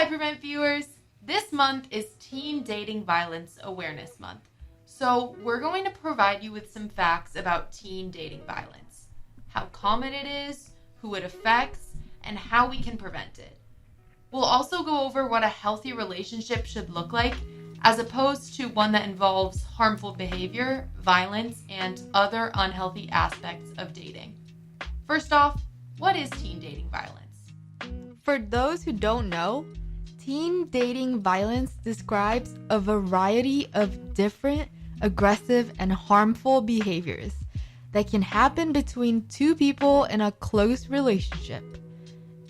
iPrevent viewers! This month is Teen Dating Violence Awareness Month. So we're going to provide you with some facts about teen dating violence, how common it is, who it affects, and how we can prevent it. We'll also go over what a healthy relationship should look like, as opposed to one that involves harmful behavior, violence, and other unhealthy aspects of dating. First off, what is teen dating violence? For those who don't know, teen dating violence describes a variety of different aggressive and harmful behaviors that can happen between two people in a close relationship.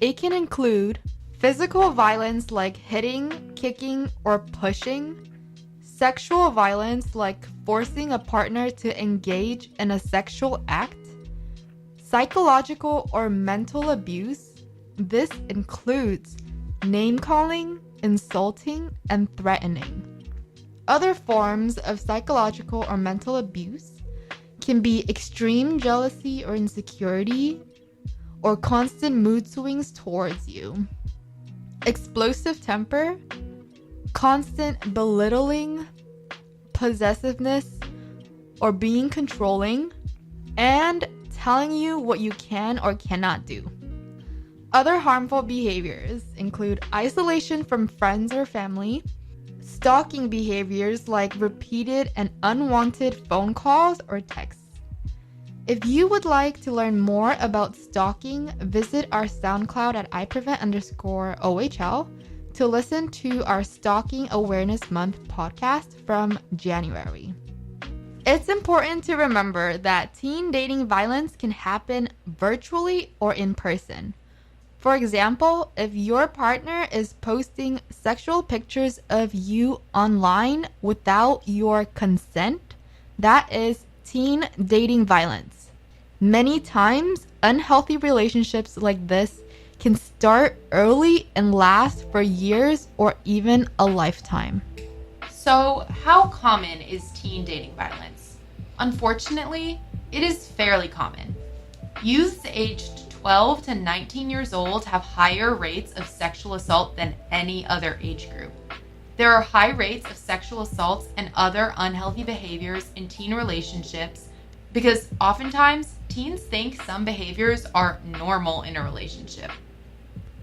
It can include physical violence like hitting, kicking, or pushing, sexual violence like forcing a partner to engage in a sexual act, psychological or mental abuse. This includes name-calling, insulting, and threatening. Other forms of psychological or mental abuse can be extreme jealousy or insecurity, or constant mood swings towards you, explosive temper, constant belittling, possessiveness, or being controlling, and telling you what you can or cannot do. Other harmful behaviors include isolation from friends or family, stalking behaviors like repeated and unwanted phone calls or texts. If you would like to learn more about stalking, visit our Soundcloud at iPrevent_OHL to listen to our Stalking Awareness Month podcast from January. It's important to remember that teen dating violence can happen virtually or in person. For example, if your partner is posting sexual pictures of you online without your consent, that is teen dating violence. Many times, unhealthy relationships like this can start early and last for years or even a lifetime. So, how common is teen dating violence? Unfortunately, it is fairly common. Youths aged 12 to 19 years old have higher rates of sexual assault than any other age group. There are high rates of sexual assaults and other unhealthy behaviors in teen relationships because oftentimes teens think some behaviors are normal in a relationship.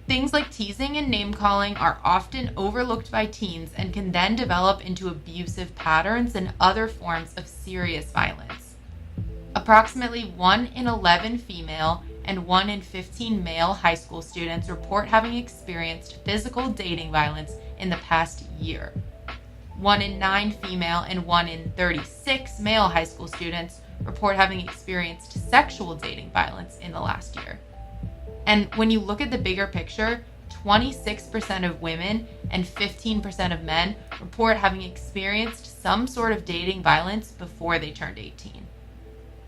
Things like teasing and name-calling are often overlooked by teens and can then develop into abusive patterns and other forms of serious violence. Approximately 1 in 11 female and 1 in 15 male high school students report having experienced physical dating violence in the past year. 1 in 9 female and 1 in 36 male high school students report having experienced sexual dating violence in the last year. And when you look at the bigger picture, 26% of women and 15% of men report having experienced some sort of dating violence before they turned 18.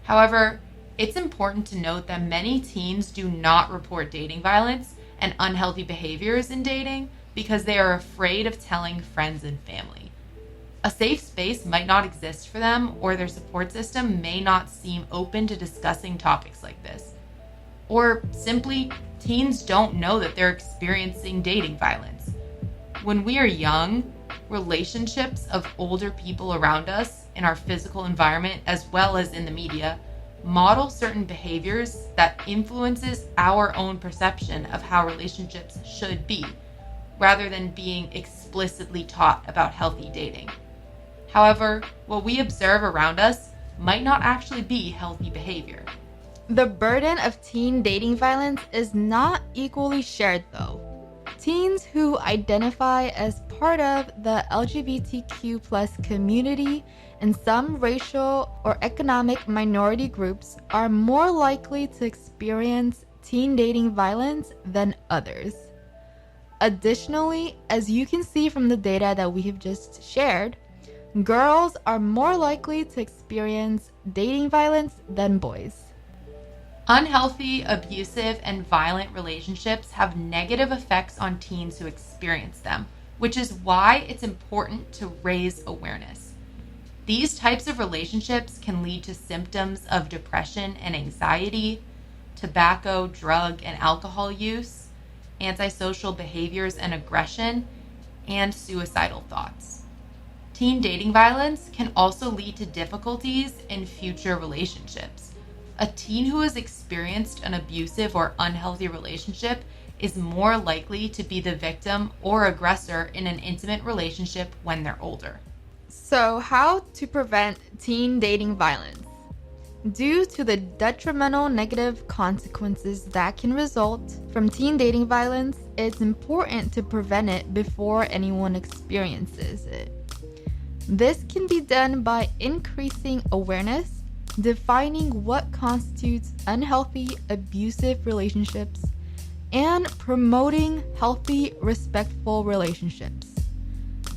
However, it's important to note that many teens do not report dating violence and unhealthy behaviors in dating because they are afraid of telling friends and family. A safe space might not exist for them, or their support system may not seem open to discussing topics like this. Or simply, teens don't know that they're experiencing dating violence. When we are young, relationships of older people around us in our physical environment as well as in the media model certain behaviors that influences our own perception of how relationships should be, rather than being explicitly taught about healthy dating. However, what we observe around us might not actually be healthy behavior. The burden of teen dating violence is not equally shared though. Teens who identify as part of the LGBTQ+ community and some racial or economic minority groups are more likely to experience teen dating violence than others. Additionally, as you can see from the data that we have just shared, girls are more likely to experience dating violence than boys. Unhealthy, abusive, and violent relationships have negative effects on teens who experience them, which is why it's important to raise awareness. These types of relationships can lead to symptoms of depression and anxiety, tobacco, drug, and alcohol use, antisocial behaviors and aggression, and suicidal thoughts. Teen dating violence can also lead to difficulties in future relationships. A teen who has experienced an abusive or unhealthy relationship is more likely to be the victim or aggressor in an intimate relationship when they're older. So, how to prevent teen dating violence? Due to the detrimental negative consequences that can result from teen dating violence, it's important to prevent it before anyone experiences it. This can be done by increasing awareness, defining what constitutes unhealthy, abusive relationships, and promoting healthy, respectful relationships.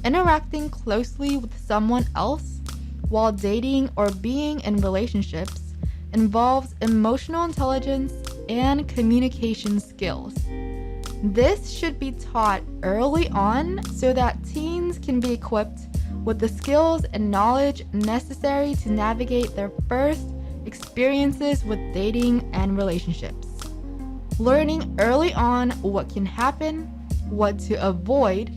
Interacting closely with someone else while dating or being in relationships involves emotional intelligence and communication skills. This should be taught early on so that teens can be equipped with the skills and knowledge necessary to navigate their first experiences with dating and relationships. Learning early on what can happen, what to avoid,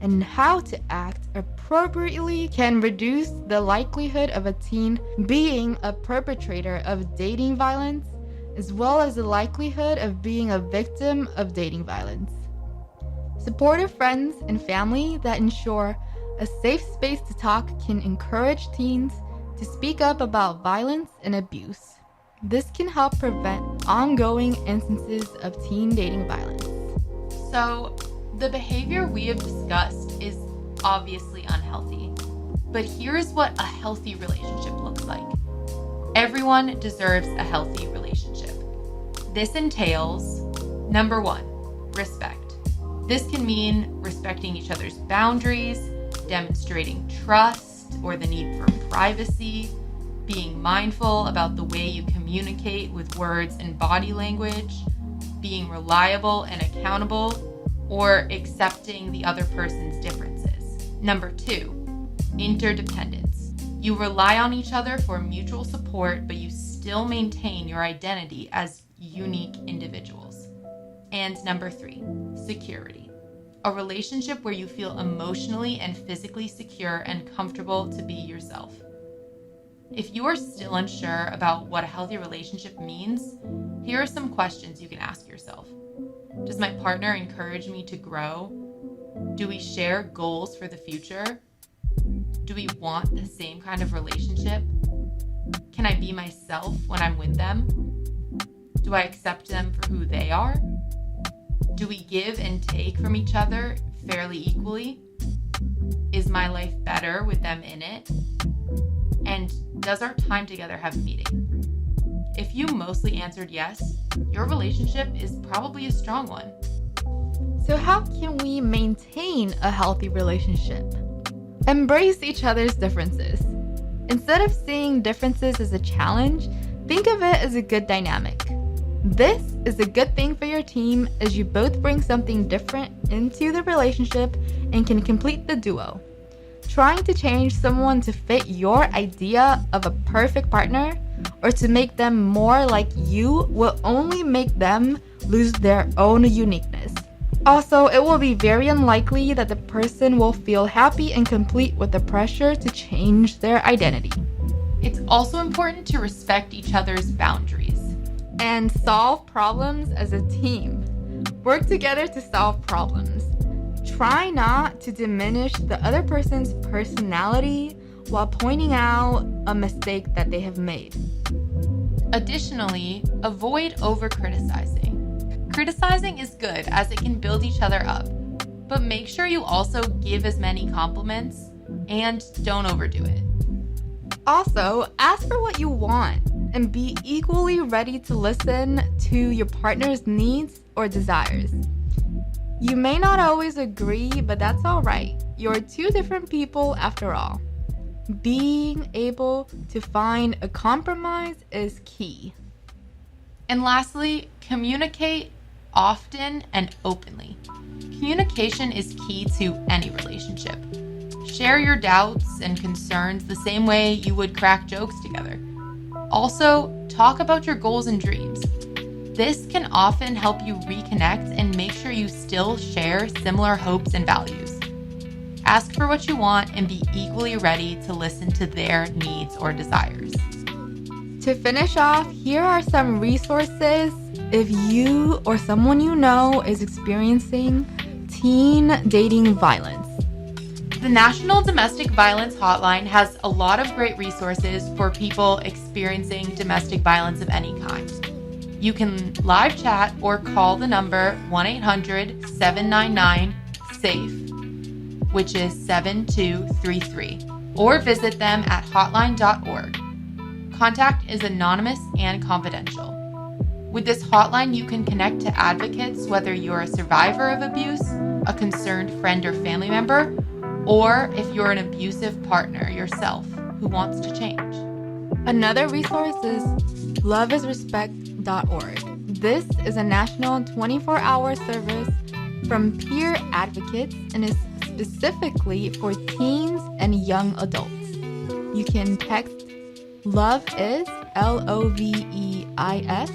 and how to act appropriately can reduce the likelihood of a teen being a perpetrator of dating violence, as well as the likelihood of being a victim of dating violence. Supportive friends and family that ensure a safe space to talk can encourage teens to speak up about violence and abuse. This can help prevent ongoing instances of teen dating violence. So, the behavior we have discussed is obviously unhealthy, but here's what a healthy relationship looks like. Everyone deserves a healthy relationship. This entails, number 1, respect. This can mean respecting each other's boundaries, demonstrating trust or the need for privacy, being mindful about the way you communicate with words and body language, being reliable and accountable, or accepting the other person's differences. Number 2, interdependence. You rely on each other for mutual support, but you still maintain your identity as unique individuals. And number 3, security. A relationship where you feel emotionally and physically secure and comfortable to be yourself. If you are still unsure about what a healthy relationship means, here are some questions you can ask yourself. Does my partner encourage me to grow? Do we share goals for the future? Do we want the same kind of relationship? Can I be myself when I'm with them? Do I accept them for who they are? Do we give and take from each other fairly equally? Is my life better with them in it? And does our time together have meaning? If you mostly answered yes, your relationship is probably a strong one. So how can we maintain a healthy relationship? Embrace each other's differences. Instead of seeing differences as a challenge, think of it as a good dynamic. This is a good thing for your team as you both bring something different into the relationship and can complete the duo. Trying to change someone to fit your idea of a perfect partner or to make them more like you will only make them lose their own uniqueness. Also, it will be very unlikely that the person will feel happy and complete with the pressure to change their identity. It's also important to respect each other's boundaries And solve problems as a team. Work together to solve problems. Try not to diminish the other person's personality while pointing out a mistake that they have made. Additionally, avoid over-criticizing. Criticizing is good as it can build each other up, but make sure you also give as many compliments and don't overdo it. Also, ask for what you want and be equally ready to listen to your partner's needs or desires. You may not always agree, but that's all right. You're two different people after all. Being able to find a compromise is key. And lastly, communicate often and openly. Communication is key to any relationship. Share your doubts and concerns the same way you would crack jokes together. Also, talk about your goals and dreams. This can often help you reconnect and make sure you still share similar hopes and values. Ask for what you want and be equally ready to listen to their needs or desires. To finish off, here are some resources if you or someone you know is experiencing teen dating violence. The National Domestic Violence Hotline has a lot of great resources for people experiencing domestic violence of any kind. You can live chat or call the number 1-800-799-SAFE, which is 7233, or visit them at hotline.org. Contact is anonymous and confidential. With this hotline, you can connect to advocates whether you're a survivor of abuse, a concerned friend or family member, or if you're an abusive partner yourself who wants to change. Another resource is LOVEISRespect.org. This is a national 24-hour service from peer advocates and is specifically for teens and young adults. You can text LOVEIS, LOVEIS,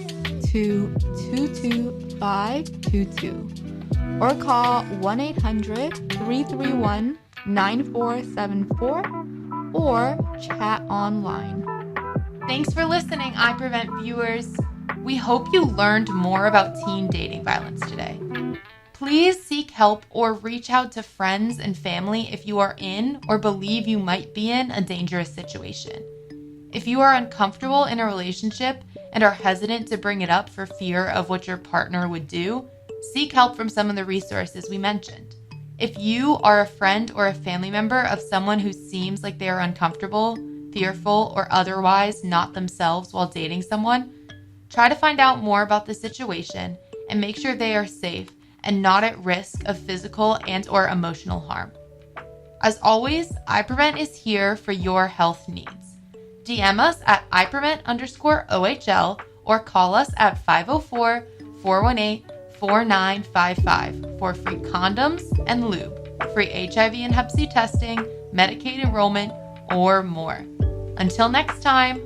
to 22522 or call 1-800-331-9474 or chat online. Thanks for listening, iPrevent viewers. We hope you learned more about teen dating violence today. Please seek help or reach out to friends and family if you are in or believe you might be in a dangerous situation. If you are uncomfortable in a relationship and are hesitant to bring it up for fear of what your partner would do, seek help from some of the resources we mentioned. If you are a friend or a family member of someone who seems like they are uncomfortable, fearful, or otherwise not themselves while dating someone, try to find out more about the situation and make sure they are safe and not at risk of physical and or emotional harm. As always, iPrevent is here for your health needs. DM us at iPrevent_OHL or call us at 504-418-4955 for free condoms and lube, free HIV and Hep C testing, Medicaid enrollment, or more. Until next time.